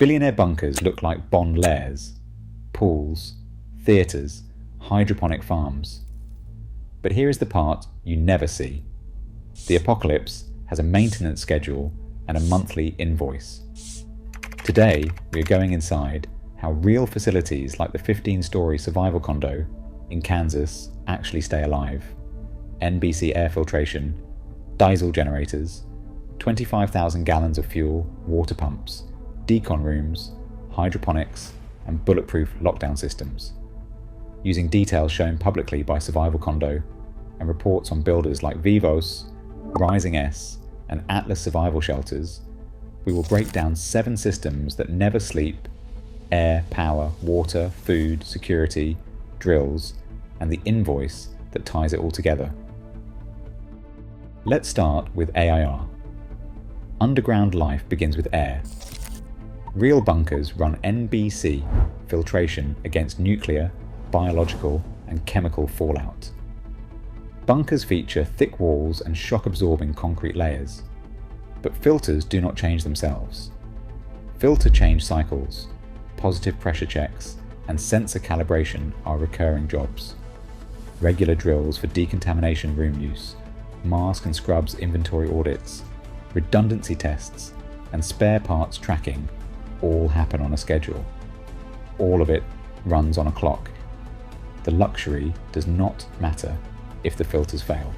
Billionaire bunkers look like bond lairs, pools, theatres, hydroponic farms. But here is the part you never see. The apocalypse has a maintenance schedule and a monthly invoice. Today, we are going inside how real facilities like the 15-story Survival Condo in Kansas actually stay alive. NBC air filtration, diesel generators, 25,000 gallons of fuel, water pumps, decon rooms, hydroponics, and bulletproof lockdown systems. Using details shown publicly by Survival Condo and reports on builders like Vivos, Rising S, and Atlas Survival Shelters, we will break down 7 systems that never sleep: air, power, water, food, security, drills, and the invoice that ties it all together. Let's start with AIR. Underground life begins with air. Real bunkers run NBC filtration against nuclear, biological, and chemical fallout. Bunkers feature thick walls and shock-absorbing concrete layers, but filters do not change themselves. Filter change cycles, positive pressure checks, and sensor calibration are recurring jobs. Regular drills for decontamination room use, mask and scrubs inventory audits, redundancy tests, and spare parts tracking all happen on a schedule. All of it runs on a clock. The luxury does not matter if the filters fail.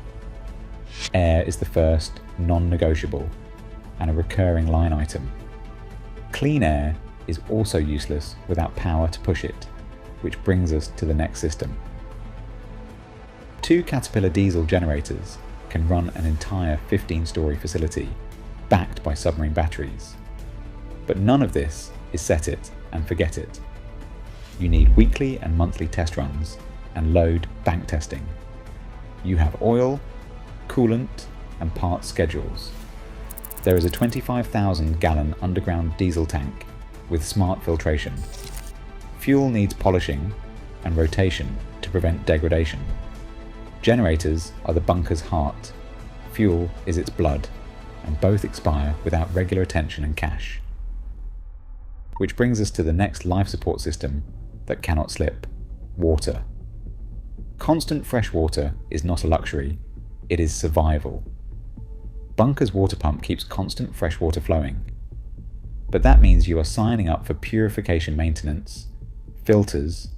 Air is the first non-negotiable and a recurring line item. Clean air is also useless without power to push it, which brings us to the next system. 2 Caterpillar diesel generators can run an entire 15-story facility backed by submarine batteries. But none of this is set it and forget it. You need weekly and monthly test runs and load bank testing. You have oil, coolant, and parts schedules. There is a 25,000 gallon underground diesel tank with smart filtration. Fuel needs polishing and rotation to prevent degradation. Generators are the bunker's heart. Fuel is its blood, and both expire without regular attention and cash. Which brings us to the next life support system that cannot slip: water. Constant fresh water is not a luxury, it is survival. Bunker's water pump keeps constant fresh water flowing. But that means you are signing up for purification maintenance, filters,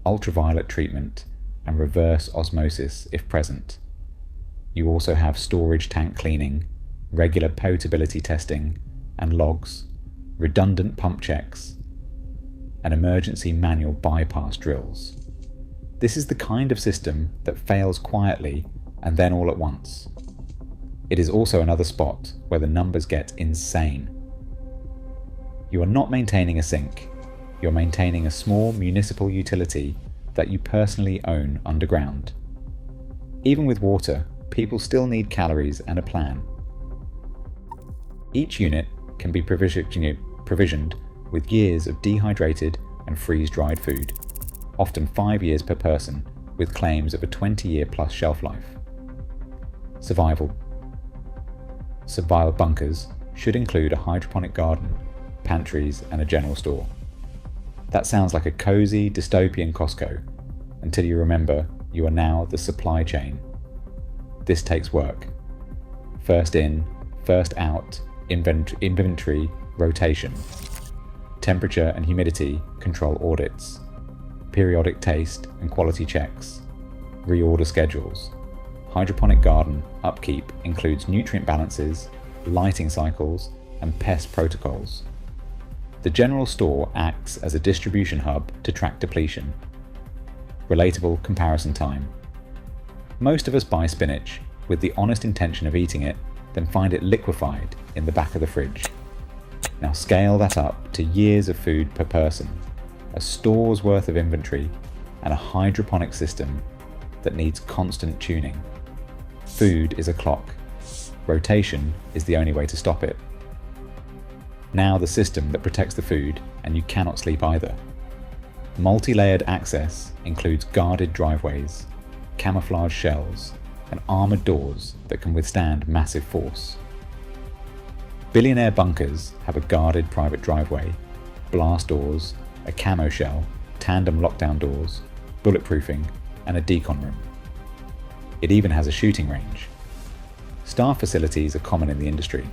ultraviolet treatment, and reverse osmosis if present. You also have storage tank cleaning, regular potability testing and logs, redundant pump checks, and emergency manual bypass drills. This is the kind of system that fails quietly and then all at once. It is also another spot where the numbers get insane. You are not maintaining a sink, you're maintaining a small municipal utility that you personally own underground. Even with water, people still need calories and a plan. Each unit can be provisioned with years of dehydrated and freeze-dried food, often 5 years per person, with claims of a 20-year plus shelf life. Survival bunkers should include a hydroponic garden, pantries, and a general store. That sounds like a cozy, dystopian Costco, until you remember you are now the supply chain. This takes work. First in, first out, inventory rotation, temperature and humidity control audits, periodic taste and quality checks, reorder schedules. Hydroponic garden upkeep includes nutrient balances, lighting cycles, and pest protocols. The general store acts as a distribution hub to track depletion. Relatable comparison time. Most of us buy spinach with the honest intention of eating it, then find it liquefied in the back of the fridge. Now scale that up to years of food per person, a store's worth of inventory, and a hydroponic system that needs constant tuning. Food is a clock. Rotation is the only way to stop it. Now the system that protects the food, and you cannot sleep either. Multi-layered access includes guarded driveways, camouflage shells, and armoured doors that can withstand massive force. Billionaire bunkers have a guarded private driveway, blast doors, a camo shell, tandem lockdown doors, bulletproofing, and a decon room. It even has a shooting range. Staff facilities are common in the industry,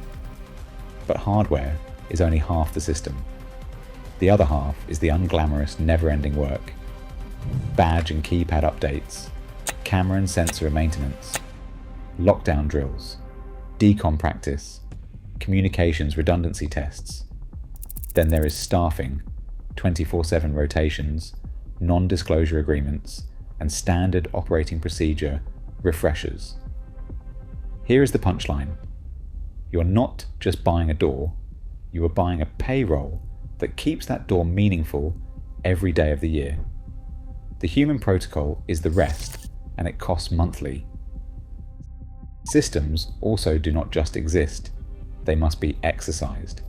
but hardware is only half the system. The other half is the unglamorous, never-ending work. Badge and keypad updates, camera and sensor maintenance, lockdown drills, decon practice, communications redundancy tests. Then there is staffing, 24/7 rotations, non-disclosure agreements, and standard operating procedure refreshers. Here is the punchline. You're not just buying a door, you are buying a payroll that keeps that door meaningful every day of the year. The human protocol is the rest, and it costs monthly. Systems also do not just exist, they must be exercised.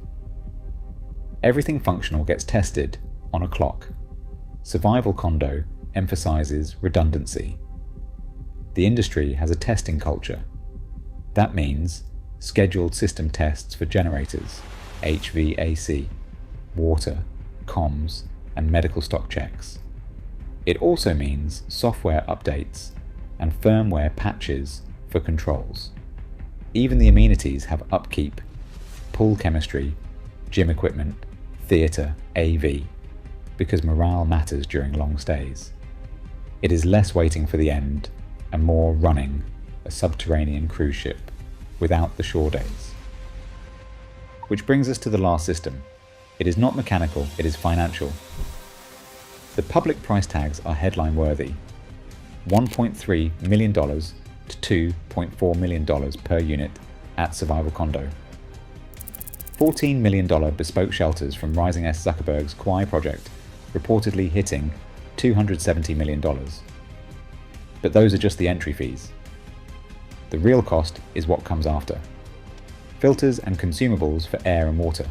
Everything functional gets tested on a clock. Survival Condo emphasizes redundancy. The industry has a testing culture. That means scheduled system tests for generators, HVAC, water, comms, and medical stock checks. It also means software updates and firmware patches for controls. Even the amenities have upkeep, pool chemistry, gym equipment, theatre, AV, because morale matters during long stays. It is less waiting for the end and more running a subterranean cruise ship without the shore days. Which brings us to the last system. It is not mechanical, it is financial. The public price tags are headline worthy. $1.3 million to $2.4 million per unit at Survival Condo. $14 million bespoke shelters from Rising S Zuckerberg's Kauai project reportedly hitting $270 million. But those are just the entry fees. The real cost is what comes after. Filters and consumables for air and water.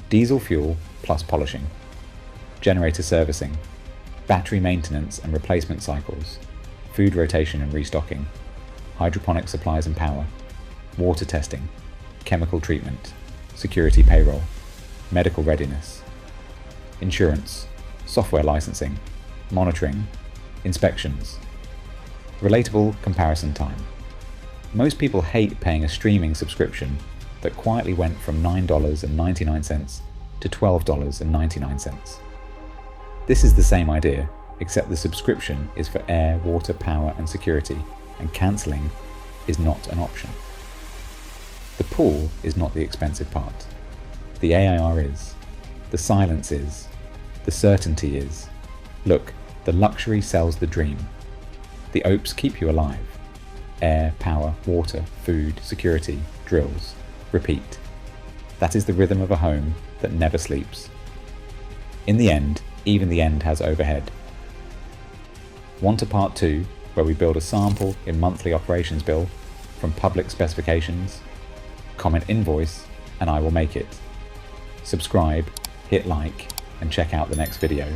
Diesel fuel plus polishing. Generator servicing. Battery maintenance and replacement cycles. Food rotation and restocking. Hydroponic supplies and power. Water testing. Chemical treatment. Security payroll. Medical readiness. Insurance. Software licensing. Monitoring. Inspections. Relatable comparison time. Most people hate paying a streaming subscription that quietly went from $9.99 to $12.99. This is the same idea, except the subscription is for air, water, power, and security, and cancelling is not an option. The pool is not the expensive part. The AIR is. The silence is. The certainty is. Look, the luxury sells the dream. The OPEs keep you alive. Air, power, water, food, security, drills. Repeat. That is the rhythm of a home that never sleeps. In the end, even the end has overhead. Want a part 2, where we build a sample in monthly operations bill from public specifications? Comment Invoice and I will make it. Subscribe, hit like, and check out the next video.